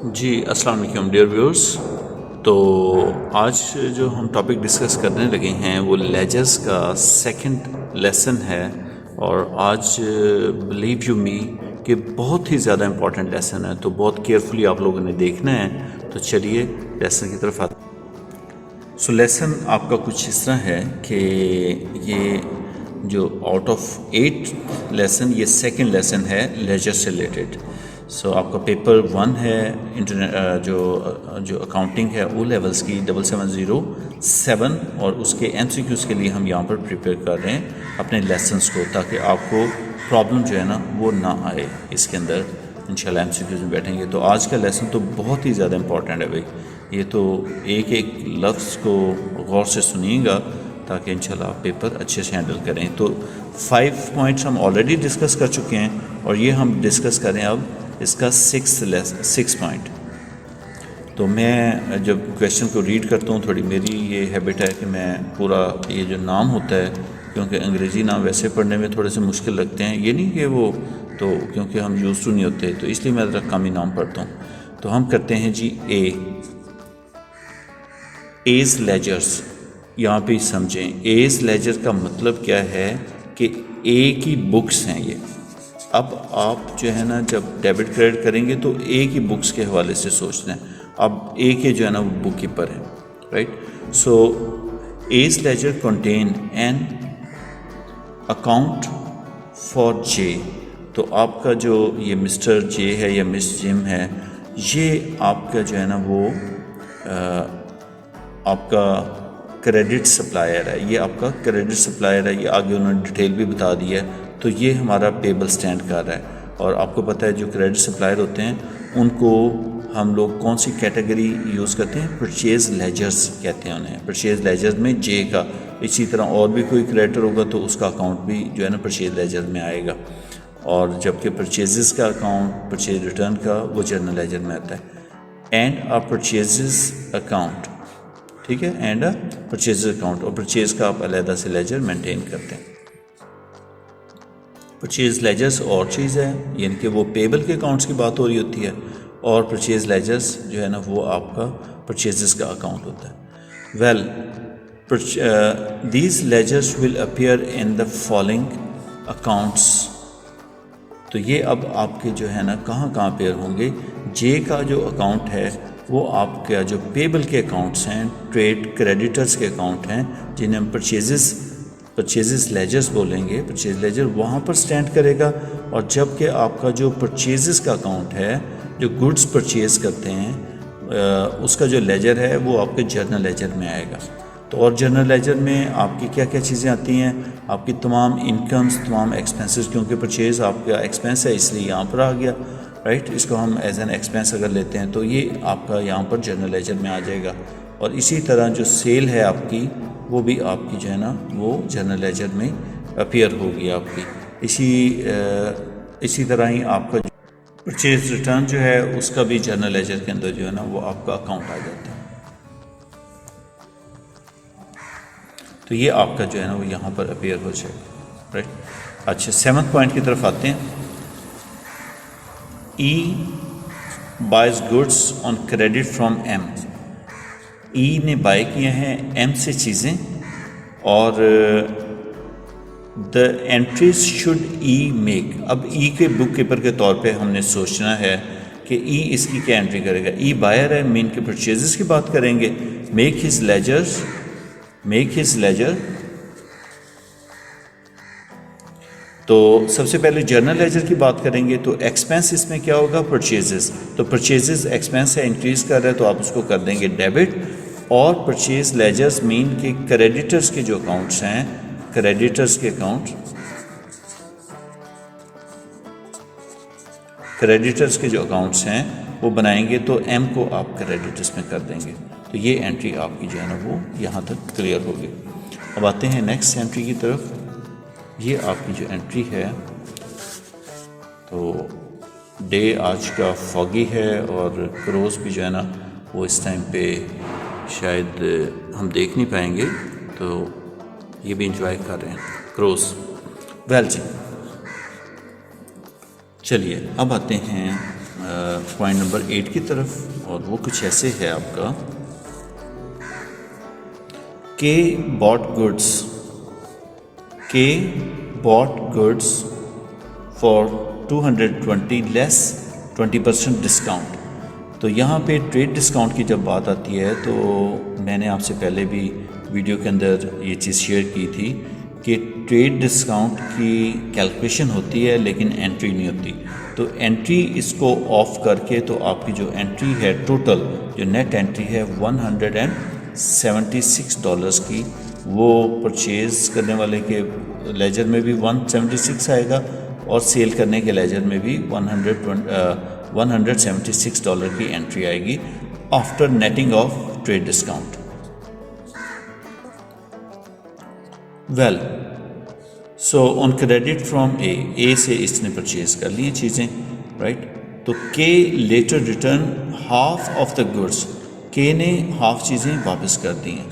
جی السلام علیکم dear viewers. تو آج جو ہم ٹاپک ڈسکس کرنے لگے ہیں وہ لیجرز کا سیکنڈ لیسن ہے، اور آج بلیو یو می کہ بہت ہی زیادہ امپورٹنٹ لیسن ہے، تو بہت کیئرفلی آپ لوگوں نے دیکھنا ہے. تو چلیے لیسن کی طرف آتے ہیں. سو لیسن آپ کا کچھ اس طرح ہے کہ یہ جو آؤٹ آف 8 لیسن یہ سیکنڈ لیسن ہے لیجر سے ریلیٹڈ. سو آپ کا پیپر 1 ہے جو اکاؤنٹنگ ہے او لیولز کی 7707، اور اس کے ایم سی کیوز کے لیے ہم یہاں پر پریپیئر کر رہے ہیں اپنے لیسنس کو، تاکہ آپ کو پرابلم جو ہے نا وہ نہ آئے اس کے اندر. انشاءاللہ ایم سی کیوز میں بیٹھیں گے. تو آج کا لیسن تو بہت ہی زیادہ امپورٹنٹ ہے بھائی. یہ تو ایک ایک لفظ کو غور سے سنیے گا تاکہ انشاءاللہ آپ پیپر اچھے سے ہینڈل کریں. تو 5 پوائنٹس ہم آلریڈی ڈسکس کر چکے ہیں، اور یہ ہم ڈسکس کریں اب اس کا 6 پوائنٹ. تو میں جب کویشچن کو ریڈ کرتا ہوں، تھوڑی میری یہ ہیبٹ ہے کہ میں پورا یہ جو نام ہوتا ہے، کیونکہ انگریزی نام ویسے پڑھنے میں تھوڑے سے مشکل لگتے ہیں، یہ نہیں کہ وہ تو کیونکہ ہم یوز ٹو نہیں ہوتے، تو اس لیے میں ذرا کم ہی نام پڑھتا ہوں. تو ہم کرتے ہیں جی ایز لیجرز. یہاں پہ سمجھیں ایز لیجر کا مطلب کیا ہے کہ اے کی بکس ہیں یہ. اب آپ جو ہے نا جب ڈیبٹ کریڈٹ کریں گے تو اے کی بکس کے حوالے سے سوچنا ہے. اب اے کے جو ہے نا وہ بک کیپر ہیں، right. So as ledger contain an account for J. تو آپ کا جو یہ مسٹر جے ہے یا مس جم ہے، یہ آپ کا جو ہے نا وہ آپ کا کریڈٹ سپلائر ہے. یہ آپ کا کریڈٹ سپلائر ہے، یہ آگے انہوں نے ڈیٹیل بھی بتا دی ہے. تو یہ ہمارا پیبل سٹینڈ کر رہا ہے. اور آپ کو پتہ ہے جو کریڈٹ سپلائر ہوتے ہیں ان کو ہم لوگ کون سی کیٹیگری یوز کرتے ہیں؟ پرچیز لیجرز کہتے ہیں انہیں. پرچیز لیجرز میں جے کا، اسی طرح اور بھی کوئی کریڈٹر ہوگا تو اس کا اکاؤنٹ بھی جو ہے نا پرچیز لیجر میں آئے گا. اور جبکہ پرچیزز کا اکاؤنٹ، پرچیز ریٹرن کا، وہ جرنل لیجر میں آتا ہے. اینڈ آ پرچیزز اکاؤنٹ، ٹھیک ہے، اینڈ آ پرچیز اکاؤنٹ. اور پرچیز کا آپ علیحدہ سے لیجر مینٹین کرتے ہیں. پرچیز لیجرز اور چیز ہے، یعنی کہ وہ پیبل کے اکاؤنٹس کی بات ہو رہی ہوتی ہے، اور پرچیز لیجرز جو ہے نا وہ آپ کا پرچیزز کا اکاؤنٹ ہوتا ہے. Well these ledgers will appear in the following accounts. تو یہ اب آپ کے جو ہے نا کہاں اپیئر ہوں گے؟ جے کا جو اکاؤنٹ ہے وہ آپ کا جو پیبل کے اکاؤنٹس ہیں، ٹریڈ کریڈیٹرز کے اکاؤنٹ ہیں، جنہیں ہم پرچیزز لیجرز بولیں گے. پرچیز لیجر وہاں پر سٹینڈ کرے گا. اور جب کہ آپ کا جو پرچیزز کا اکاؤنٹ ہے، جو گڈز پرچیز کرتے ہیں، اس کا جو لیجر ہے وہ آپ کے جرنل لیجر میں آئے گا. تو اور جرنل لیجر میں آپ کی کیا کیا چیزیں آتی ہیں؟ آپ کی تمام انکمز، تمام ایکسپنسز، کیونکہ پرچیز آپ کا ایکسپنس ہے اس لیے یہاں پر آ گیا، رائٹ. اس کو ہم ایز این ایکسپنس اگر لیتے ہیں تو یہ آپ کا یہاں پر جرنل لیجر میں آ جائے گا. اور اسی طرح جو سیل ہے آپ کی، وہ بھی آپ کی جو ہے نا وہ جرنل لیجر میں اپیئر ہوگی آپ کی. اسی طرح ہی آپ کا پرچیز ریٹرن جو ہے اس کا بھی جرنل لیجر کے اندر جو ہے نا وہ آپ کا اکاؤنٹ آ جاتا ہے. تو یہ آپ کا جو ہے نا وہ یہاں پر اپیئر ہو جائے گا، رائٹ. اچھا 7 پوائنٹ کی طرف آتے ہیں. E buys goods on credit from M. E نے بائی کیا ہیں ایم سے چیزیں، اور the entries should E make. اب ای کے بک کیپر کے طور پہ ہم نے سوچنا ہے کہ ای اس کی کیا انٹری کرے گا. ای بائر ہے، مین کے پرچیزز کی بات کریں گے. Make his ledger. تو سب سے پہلے جرنل لیجر کی بات کریں گے. تو ایکسپنس اس میں کیا ہوگا؟ پرچیزز. تو پرچیزز ایکسپنس ہے، انکریز کر رہا ہے، تو آپ اس کو کر دیں گے ڈیبٹ. اور پرچیز لیجرز مین کے کریڈیٹرز کے جو اکاؤنٹس ہیں، کریڈیٹرز کے اکاؤنٹ، کریڈیٹرز کے جو اکاؤنٹس ہیں وہ بنائیں گے. تو ایم کو آپ کریڈیٹرز میں کر دیں گے. تو یہ انٹری آپ کی جو ہے نا وہ یہاں تک کلیئر ہوگی. اب آتے ہیں نیکسٹ انٹری کی طرف. یہ آپ کی جو انٹری ہے، تو ڈے آج کا فاگی ہے، اور کروز بھی جو ہے نا وہ اس ٹائم پہ شاید ہم دیکھ نہیں پائیں گے، تو یہ بھی انجوائے کر رہے ہیں کروز. ویل جی چلیے اب آتے ہیں پوائنٹ نمبر 8 کی طرف، اور وہ کچھ ایسے ہے آپ کا کے bought goods for 220 less 20% discount. تو یہاں پہ ٹریڈ ڈسکاؤنٹ کی جب بات آتی ہے تو میں نے آپ سے پہلے بھی ویڈیو کے اندر یہ چیز شیئر کی تھی کہ ٹریڈ ڈسکاؤنٹ کی کیلکولیشن ہوتی ہے لیکن انٹری نہیں ہوتی. تو انٹری اس کو آف کر کے تو آپ کی جو انٹری ہے ٹوٹل جو نیٹ انٹری ہے $176 کی، وہ پرچیز کرنے والے کے لیجر میں بھی 176 آئے گا اور سیل کرنے کے لیجر میں بھی $176 کی انٹری آئے گی after netting of trade discount. Well so on credit from A سے اس نے پرچیز کر لی چیزیں، رائٹ. تو K later return half of the goods, K نے ہاف چیزیں واپس کر دی ہیں.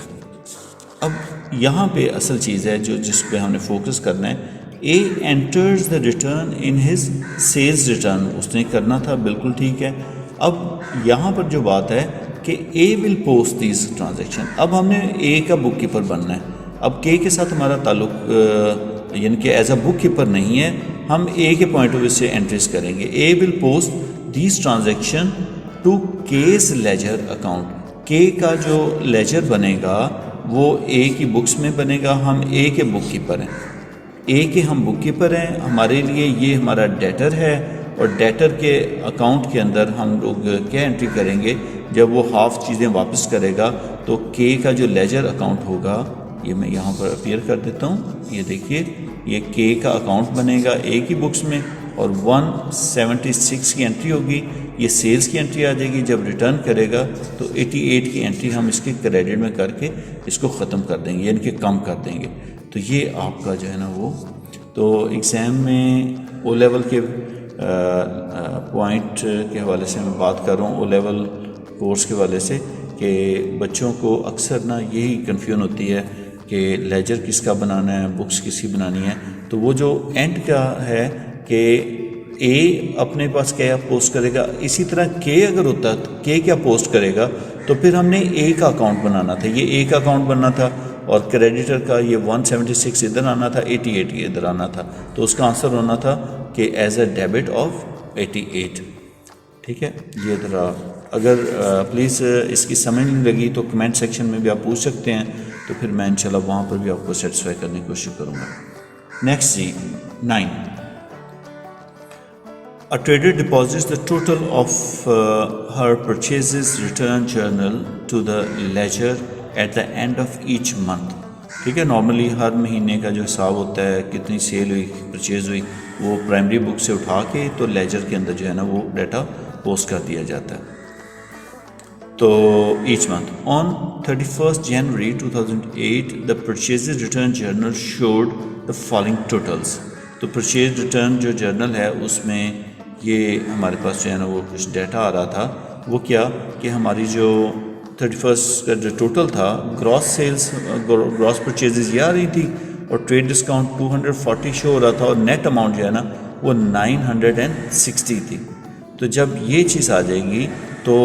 اب یہاں پہ اصل چیز ہے جو جس پہ ہم نے فوکس کرنا ہے، A enters the return in his sales return, اس نے کرنا تھا، بالکل ٹھیک ہے. اب یہاں پر جو بات ہے کہ اے ول پوسٹ دیز ٹرانزیکشن. اب ہم نے اے کا بک کیپر بننا ہے. اب کے ساتھ ہمارا تعلق یعنی کہ ایز اے بک کیپر نہیں ہے، ہم اے کے پوائنٹ آف ویو سے انٹریز کریں گے. A will post these transaction to K's ledger account. کے کا جو لیجر بنے گا وہ اے کی بکس میں بنے گا. ہم اے کے بک کیپر ہیں، اے کے ہم بک کیپر ہیں. ہمارے لیے یہ ہمارا ڈیٹر ہے اور ڈیٹر کے اکاؤنٹ کے اندر ہم لوگ کیا انٹری کریں گے؟ جب وہ ہاف چیزیں واپس کرے گا تو کے کا جو لیجر اکاؤنٹ ہوگا، یہ میں یہاں پر اپیئر کر دیتا ہوں، یہ دیکھیے یہ کے کا اکاؤنٹ بنے گا اے کی بکس میں اور 176 کی انٹری ہوگی. یہ سیلز کی انٹری آ جائے گی. جب ریٹرن کرے گا تو 88 کی انٹری ہم اس کے کریڈٹ میں کر کے اس کو ختم کر دیں گے، یعنی کہ کم کر دیں گے. تو یہ آپ کا جو ہے نا وہ تو ایگزام میں او لیول کے پوائنٹ کے حوالے سے میں بات کر رہا ہوں، او لیول کورس کے حوالے سے، کہ بچوں کو اکثر نا یہی کنفیوژن ہوتی ہے کہ لیجر کس کا بنانا ہے، بکس کس کی بنانی ہے. تو وہ جو اینڈ کا ہے کہ اے اپنے پاس کیا پوسٹ کرے گا، اسی طرح کے اگر ہوتا تو کے کیا پوسٹ کرے گا، تو پھر ہم نے اے کا اکاؤنٹ بنانا تھا. یہ اے کا اکاؤنٹ بننا تھا اور کریڈیٹر کا یہ 176 ادھر آنا تھا، 88 ادھر آنا تھا. تو اس کا آنسر ہونا تھا کہ ایز اے ڈیبٹ آف 88. ٹھیک ہے. یہ ذرا اگر پلیز اس کی سمجھ نہیں لگی تو کمنٹ سیکشن میں بھی آپ پوچھ سکتے ہیں، تو پھر میں انشاءاللہ وہاں پر بھی آپ کو سیٹسفائی کرنے کی کوشش کروں گا. Next G 9. A trader deposits the total of her purchases return journal to the ledger at the end of each month. ٹھیک ہے. نارملی ہر مہینے کا جو حساب ہوتا ہے، کتنی سیل ہوئی، پرچیز ہوئی، وہ پرائمری بک سے اٹھا کے تو لیجر کے اندر جو ہے نا وہ ڈیٹا پوسٹ کر دیا جاتا ہے. تو each month on 31st January 2008 the purchases return journal showed the following totals. تو پرچیز ریٹرن جو جرنل ہے اس میں یہ ہمارے پاس جو ہے نا وہ کچھ ڈیٹا آ رہا تھا. وہ کیا کہ ہماری جو 31st کا جو ٹوٹل تھا، گراس سیلز، گراس پرچیزز یہ آ رہی تھی اور ٹریڈ ڈسکاؤنٹ 240 شو ہو رہا تھا اور نیٹ اماؤنٹ جو ہے نا وہ 960 تھی. تو جب یہ چیز آ جائے گی تو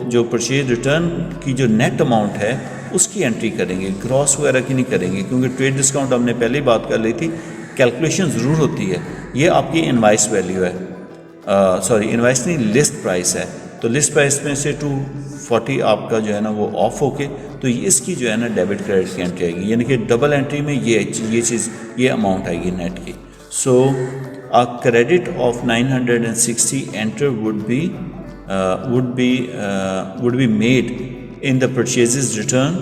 جو پرچیز ریٹرن کی جو نیٹ اماؤنٹ ہے اس کی انٹری کریں گے، گراس وغیرہ کی نہیں کریں گے، کیونکہ ٹریڈ ڈسکاؤنٹ ہم نے پہلے ہی بات کر لی تھی. کیلکولیشن ضرور ہوتی ہے. یہ آپ کی انوائس ویلیو ہے، انوائس نہیں، لسٹ پرائس ہے. تو لسٹ پرائس میں سے 240 آپ کا جو ہے نا وہ آف ہو کے تو اس کی جو ہے نا ڈیبٹ کریڈٹ کی انٹری آئے گی، یعنی کہ ڈبل انٹری میں یہ چیز یہ اماؤنٹ آئے گی نیٹ کی. سو a credit of 960 enter would be made in the purchases return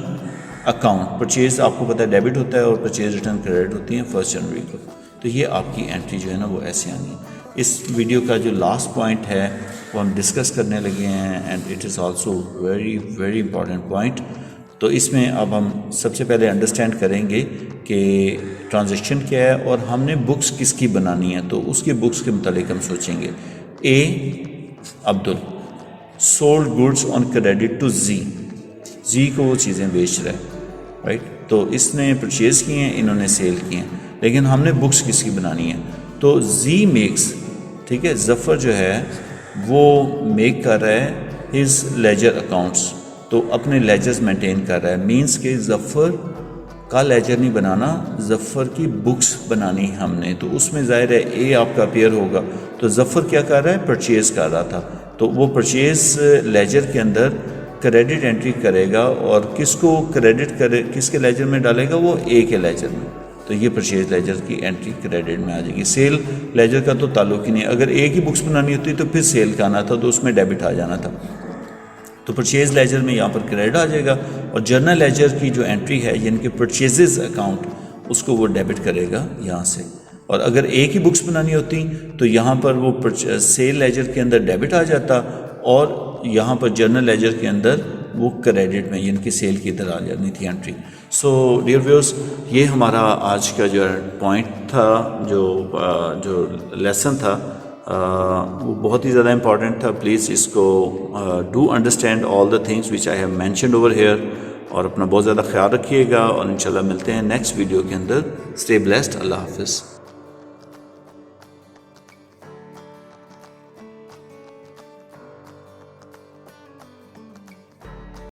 account. Purchase آپ کو پتہ ہے ڈیبٹ ہوتا ہے اور پرچیز ریٹرن کریڈٹ ہوتی ہیں 1 جنوری کو. تو یہ آپ کی انٹری جو ہے نا وہ ایسے آنی ہے. اس ویڈیو کا جو لاسٹ پوائنٹ ہے وہ ہم ڈسکس کرنے لگے ہیں and it is also very very important point. تو اس میں اب ہم سب سے پہلے انڈرسٹینڈ کریں گے کہ ٹرانزیکشن کیا ہے اور ہم نے بکس کس کی بنانی ہے. تو اس کی بکس کے متعلق ہم سوچیں گے. A Abdul sold goods on credit to Z کو وہ چیزیں بیچ رہا ہے، رائٹ. تو اس نے پرچیز کی ہیں، انہوں نے سیل کی ہیں، لیکن ہم نے بکس کس کی بنانی ہے. تو زی میکس، ٹھیک ہے، ظفر جو ہے وہ میک کر رہا ہے ہز لیجر اکاؤنٹس، تو اپنے لیجرز مینٹین کر رہا ہے. مینس کہ ظفر کا لیجر نہیں بنانا، ظفر کی بکس بنانی ہم نے، تو اس میں ظاہر ہے اے آپ کا اپیئر ہوگا. تو ظفر کیا کر رہا ہے؟ پرچیز کر رہا تھا، تو وہ پرچیز لیجر کے اندر کریڈٹ انٹری کرے گا، اور کس کو کریڈٹ کرے، کس کے لیجر میں ڈالے گا؟ وہ اے کے لیجر میں. تو یہ پرچیز لیجر کی انٹری کریڈٹ میں آ جائے گی. سیل لیجر کا تو تعلق ہی نہیں، اگر اے کی بکس بنانی ہوتی تو پھر سیل کا آنا تھا، تو اس میں ڈیبٹ آ جانا تھا. تو پرچیز لیجر میں یہاں پر کریڈٹ آ جائے گا، اور جرنل لیجر کی جو انٹری ہے یعنی کہ پرچیزز اکاؤنٹ، اس کو وہ ڈیبٹ کرے گا یہاں سے. اور اگر اے کی بکس بنانی ہوتی تو یہاں پر وہ سیل لیجر کے اندر ڈیبٹ آ جاتا، اور یہاں پر جرنل لیجر کے اندر وہ کریڈٹ میں یعنی کہ سیل کی ادھر آ جانی تھی انٹری. سو ڈیئر ویورز، یہ ہمارا آج کا جو پوائنٹ تھا، جو لیسن تھا، وہ بہت ہی زیادہ امپورٹنٹ تھا. پلیز اس کو do understand all the things which I have mentioned over here, اور اپنا بہت زیادہ خیال رکھیے گا، اور انشاءاللہ ملتے ہیں نیکسٹ ویڈیو کے اندر. Stay blessed. اللہ حافظ.